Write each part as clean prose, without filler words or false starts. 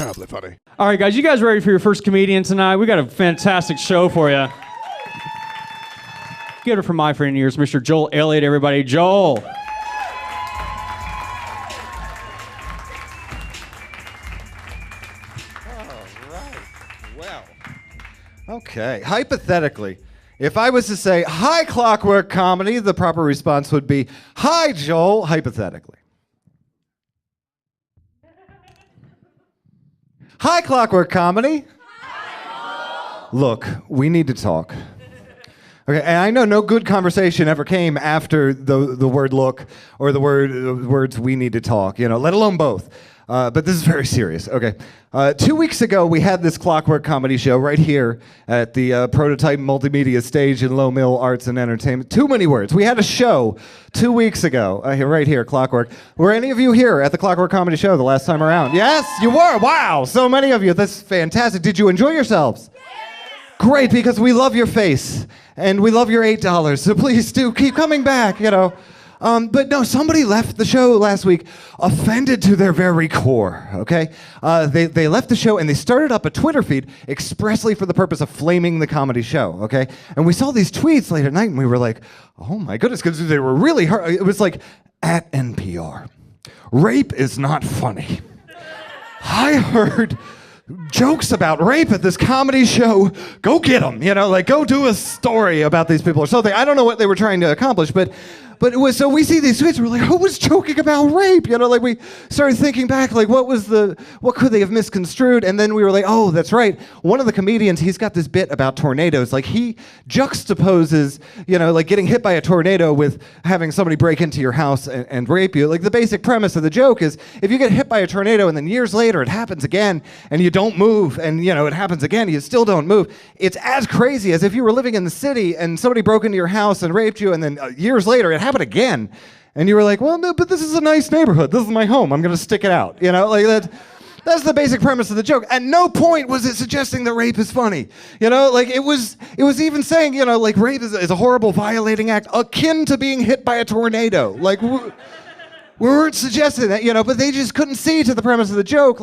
terribly funny. All right, guys, you guys ready for your first comedian tonight? We got a fantastic show for you. Give it from my friend ears, Mr. Joel Elliott, everybody. Joel. Okay, hypothetically, if I was to say, hi, Clockwork Comedy, the proper response would be, hi, Joel, hypothetically. Hi, Clockwork Comedy. Hi, look, we need to talk. Okay, and I know no good conversation ever came after the word look or the words we need to talk, let alone both. But this is very serious. Okay. 2 weeks ago, we had this Clockwork Comedy show right here at the Prototype Multimedia stage in Lowe Mill Arts and Entertainment. Too many words. We had a show 2 weeks ago, right here, Clockwork. Were any of you here at the Clockwork Comedy show the last time around? Yes, you were. Wow, so many of you. That's fantastic. Did you enjoy yourselves? Great, because we love your face, and we love your $8, so please do keep coming back, But no, somebody left the show last week offended to their very core, okay? They left the show and they started up a Twitter feed expressly for the purpose of flaming the comedy show, okay? And we saw these tweets late at night and we were like, oh my goodness, because they were really hard. It was like, at NPR, rape is not funny. I heard jokes about rape at this comedy show. Go get them, go do a story about these people or something. I don't know what they were trying to accomplish, but it was, so we see these tweets, we're like, who was joking about rape? We started thinking back, what could they have misconstrued? And then we were like, oh, that's right. One of the comedians, he's got this bit about tornadoes. He juxtaposes, getting hit by a tornado with having somebody break into your house and rape you. The basic premise of the joke is, if you get hit by a tornado and then years later it happens again and you don't move and, it happens again, you still don't move. It's as crazy as if you were living in the city and somebody broke into your house and raped you and then years later it happened again, and you were like, well, no, but this is a nice neighborhood. This is my home. I'm going to stick it out. That's the basic premise of the joke. At no point was it suggesting that rape is funny. It was even saying, rape is a horrible violating act akin to being hit by a tornado. We weren't suggesting that, but they just couldn't see to the premise of the joke.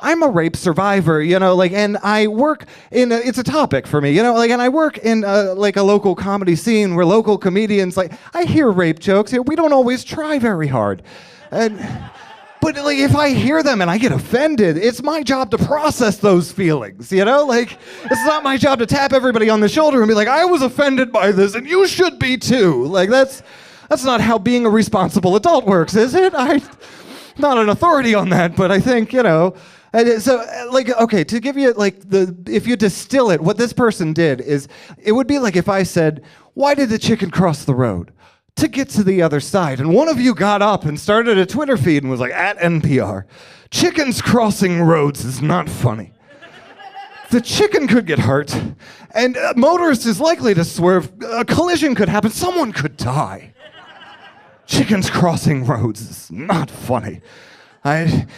I'm a rape survivor, and I work in, it's a topic for me, and I work in a local comedy scene where local comedians, I hear rape jokes. We don't always try very hard. But if I hear them and I get offended, it's my job to process those feelings, it's not my job to tap everybody on the shoulder and be like, I was offended by this and you should be too. That's not how being a responsible adult works, is it? I'm not an authority on that, but I think, And so, okay, to give you, if you distill it, what this person did is, it would be like if I said, why did the chicken cross the road? To get to the other side. And one of you got up and started a Twitter feed and was like, at NPR, chickens crossing roads is not funny. The chicken could get hurt, and a motorist is likely to swerve. A collision could happen. Someone could die. Chickens crossing roads is not funny.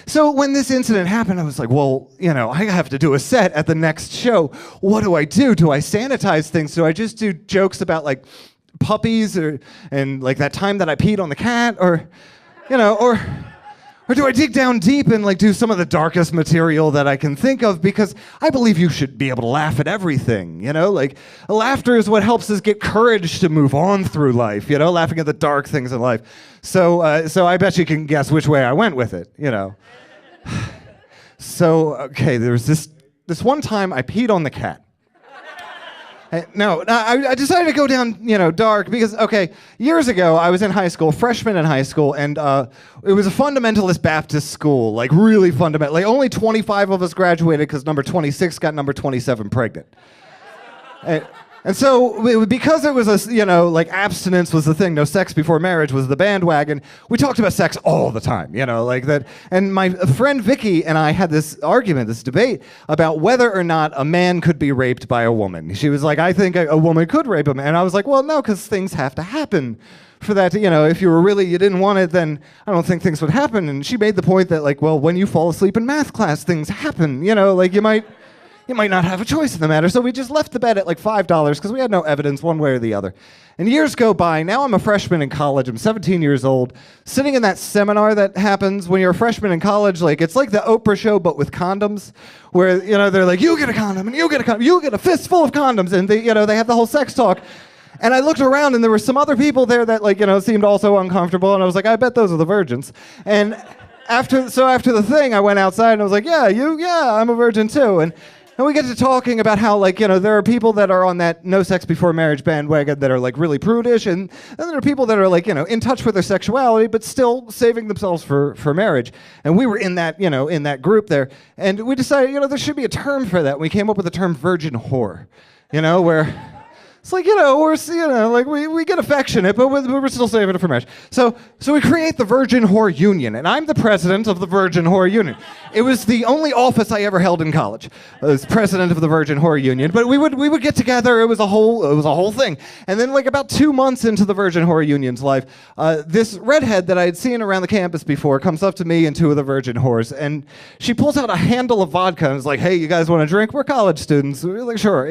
So when this incident happened, I was like, well, I have to do a set at the next show. What do I do? Do I sanitize things? Do I just do jokes about puppies and that time that I peed on the cat or do I dig down deep and do some of the darkest material that I can think of? Because I believe you should be able to laugh at everything, laughter is what helps us get courage to move on through life, laughing at the dark things in life. So I bet you can guess which way I went with it, So, okay, there was this one time I peed on the cat. No, I decided to go down, dark because, okay, years ago, I was in high school, freshman in high school, and it was a fundamentalist Baptist school, really fundamental. Only 25 of us graduated because number 26 got number 27 pregnant. And so, because it was abstinence was the thing, no sex before marriage was the bandwagon, we talked about sex all the time, that. And my friend Vicky and I had this argument, this debate, about whether or not a man could be raped by a woman. She was like, I think a woman could rape a man. And I was like, well, no, because things have to happen for that, if you didn't want it, then I don't think things would happen. And she made the point that, well, when you fall asleep in math class, things happen, you might you might not have a choice in the matter. So we just left the bet at like $5 because we had no evidence one way or the other. And years go by. Now I'm a freshman in college. I'm 17 years old, sitting in that seminar that happens when you're a freshman in college. Like, it's like the Oprah show, but with condoms, where, they're like, you get a condom, and you get a condom, you get a fistful of condoms, and they have the whole sex talk. And I looked around, and there were some other people there that, seemed also uncomfortable, and I was like, I bet those are the virgins. And after the thing, I went outside, and I was like, yeah, I'm a virgin too. And we get to talking about how, there are people that are on that no sex before marriage bandwagon that are, really prudish, and then there are people that are, in touch with their sexuality, but still saving themselves for marriage. And we were in that, in that group there, and we decided, there should be a term for that. We came up with the term virgin whore, where it's like, we get affectionate, but we're still saving it for marriage. So we create the Virgin Whore Union, and I'm the president of the Virgin Whore Union. It was the only office I ever held in college, as president of the Virgin Whore Union. But we would get together. It was a whole thing. And then, about 2 months into the Virgin Whore Union's life, this redhead that I had seen around the campus before comes up to me and two of the Virgin Whores, and she pulls out a handle of vodka and is like, "Hey, you guys want a drink? We're college students." We're like, "Sure."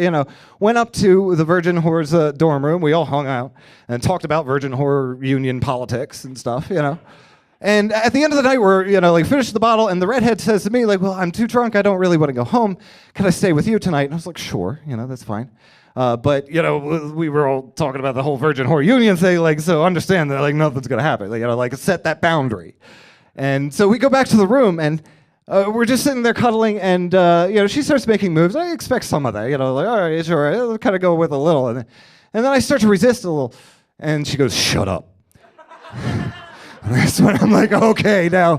Went up to the Virgin Whore's dorm room. We all hung out and talked about Virgin Whore Union politics and stuff, And at the end of the night, we're, finished the bottle, and the redhead says to me, well, I'm too drunk. I don't really want to go home. Can I stay with you tonight? And I was like, sure, that's fine. But, we were all talking about the whole Virgin Whore Union thing, so understand that, nothing's going to happen. Set that boundary. And so we go back to the room, and we're just sitting there cuddling, and she starts making moves. I expect some of that, all right, sure, I'll kind of go with a little, and then I start to resist a little, and she goes, "Shut up." And that's when I'm like, okay, now.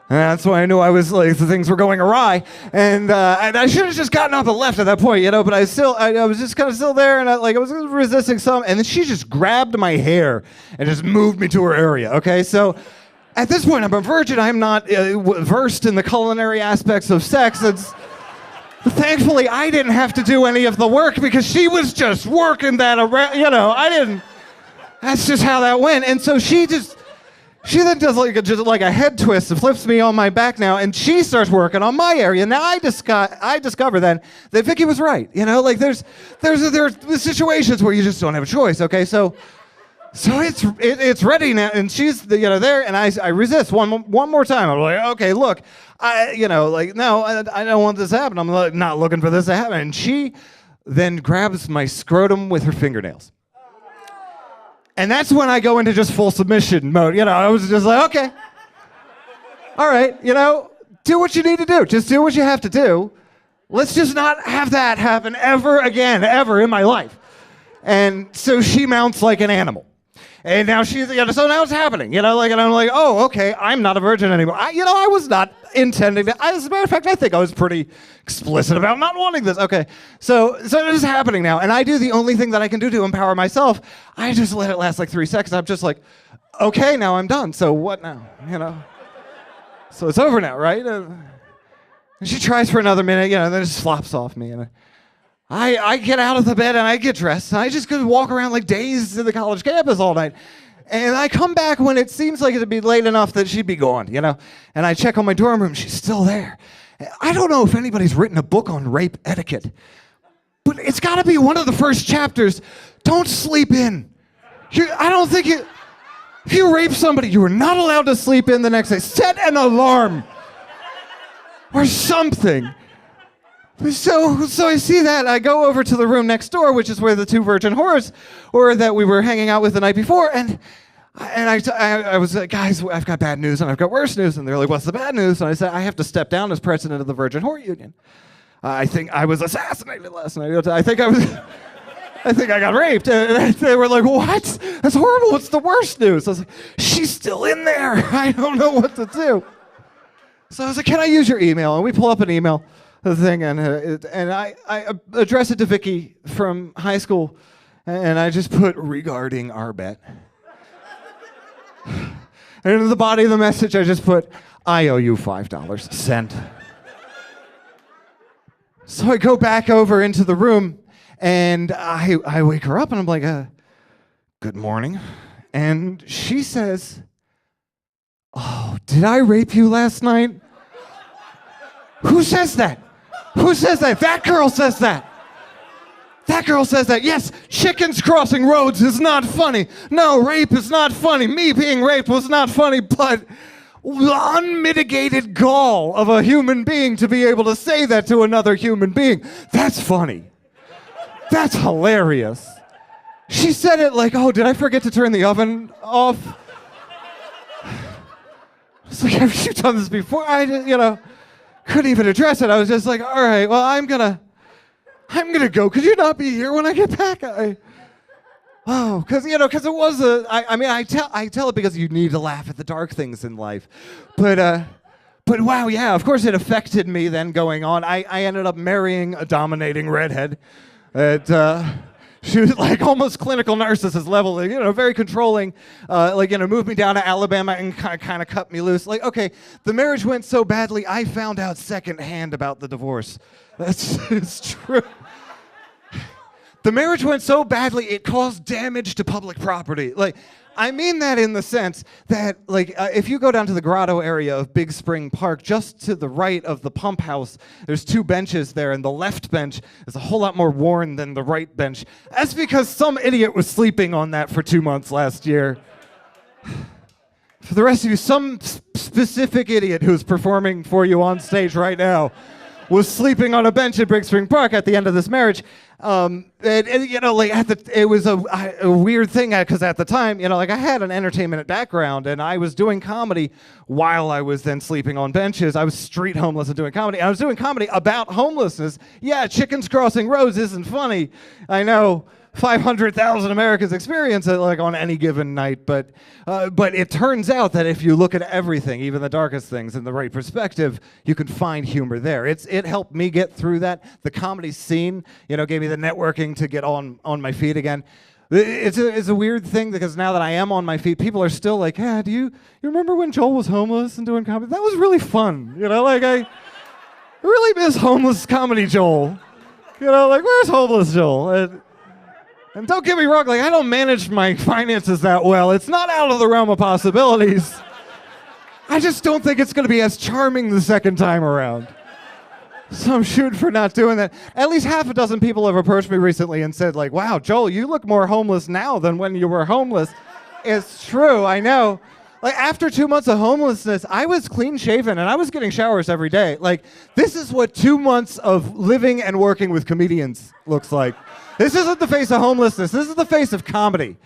And that's when I knew I was things were going awry, and I should have just gotten up and left at that point, But I was just kind of still there, and I was resisting some, and then she just grabbed my hair and just moved me to her area. Okay, so. At this point, I'm a virgin. I'm not versed in the culinary aspects of sex. Thankfully, I didn't have to do any of the work because she was just working that around. I didn't. That's just how that went. And so she then does a head twist and flips me on my back now, and she starts working on my area. Now I discover then that Vicky was right. There's situations where you just don't have a choice. Okay, so it's ready now, and she's there, and I resist one more time. I'm like, okay, look, no, I don't want this to happen. I'm not looking for this to happen. And she then grabs my scrotum with her fingernails, and that's when I go into just full submission mode. I was just like, okay, all right, do what you need to do. Just do what you have to do. Let's just not have that happen ever again, ever in my life. And so she mounts like an animal. And now she's, so now it's happening, and I'm like, oh, okay, I'm not a virgin anymore. I was not intending to. As a matter of fact, I think I was pretty explicit about not wanting this. Okay, so it is happening now, and I do the only thing that I can do to empower myself. I just let it last 3 seconds. I'm just like, okay, now I'm done. So what now? So it's over now, right? And she tries for another minute, and then it just flops off me, and I get out of the bed and I get dressed, and I just go walk around like dazed in the college campus all night. And I come back when it seems like it'd be late enough that she'd be gone, And I check on my dorm room, she's still there. I don't know if anybody's written a book on rape etiquette, but it's got to be one of the first chapters. Don't sleep in. If you rape somebody, you are not allowed to sleep in the next day. Set an alarm or something. So I see that. I go over to the room next door, which is where the two virgin whores were that we were hanging out with the night before. And I was like, guys, I've got bad news and I've got worse news. And they're like, what's the bad news? And I said, I have to step down as president of the Virgin Whore Union. I think I was assassinated last night. I think I got raped. And they were like, what? That's horrible. What's the worst news? I was like, she's still in there. I don't know what to do. So I was like, can I use your email? And we pull up an email. The thing, and I address it to Vicky from high school, and I just put regarding our bet. And in the body of the message, I just put, I owe you $5, sent. So I go back over into the room, and I wake her up, and I'm like, good morning. And she says, oh, did I rape you last night? Who says that? Who says that? That girl says that. That girl says that. Yes, chickens crossing roads is not funny. No, rape is not funny. Me being raped was not funny, but the unmitigated gall of a human being to be able to say that to another human being, that's funny. That's hilarious. She said it like, oh, did I forget to turn the oven off? It's like, have you done this before? I, couldn't even address it. I was just like, all right, well, I'm gonna go. Could you not be here when I get back? Because it was I tell it because you need to laugh at the dark things in life, but wow, yeah, of course it affected me then going on. I ended up marrying a dominating redhead. She was like almost clinical narcissist level, very controlling, moved me down to Alabama and kind of cut me loose. Like, okay, the marriage went so badly, I found out secondhand about the divorce. It's true. The marriage went so badly, it caused damage to public property. Like, I mean that in the sense that, if you go down to the grotto area of Big Spring Park, just to the right of the pump house, there's 2 benches there, and the left bench is a whole lot more worn than the right bench. That's because some idiot was sleeping on that for 2 months last year. For the rest of you, some specific idiot who's performing for you on stage right now was sleeping on a bench at Big Spring Park at the end of this marriage. It was a weird thing because at the time, I had an entertainment background and I was doing comedy while I was then sleeping on benches. I was street homeless and doing comedy. I was doing comedy about homelessness. Yeah, chickens crossing roads isn't funny. I know 500,000 Americans experience it on any given night, but it turns out that if you look at everything, even the darkest things, in the right perspective, you can find humor there. It helped me get through that. The comedy scene, gave me the networking to get on my feet again. It's a weird thing because now that I am on my feet, people are still like, yeah, do you remember when Joel was homeless and doing comedy? That was really fun. I really miss homeless comedy Joel. Where's homeless Joel? And don't get me wrong, I don't manage my finances that well. It's not out of the realm of possibilities. I just don't think it's going to be as charming the second time around. So I'm shooting for not doing that. At least half a dozen people have approached me recently and said, wow, Joel, you look more homeless now than when you were homeless. It's true, I know. After 2 months of homelessness, I was clean shaven and I was getting showers every day. This is what 2 months of living and working with comedians looks like. This isn't the face of homelessness. This is the face of comedy.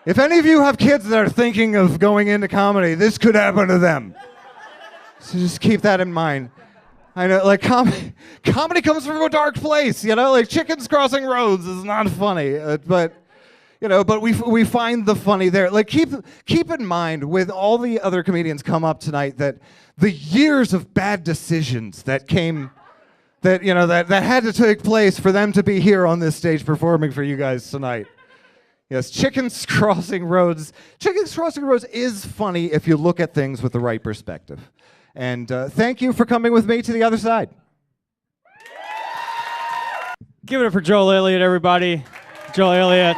If any of you have kids that are thinking of going into comedy, this could happen to them. So just keep that in mind. I know, comedy comes from a dark place, chickens crossing roads is not funny, but we find the funny there. Keep in mind, with all the other comedians come up tonight, that the years of bad decisions that came, that had to take place for them to be here on this stage performing for you guys tonight. Yes, Chickens Crossing Roads. Chickens Crossing Roads is funny if you look at things with the right perspective. And thank you for coming with me to the other side. Give it up for Joel Elliott, everybody. Joel Elliott.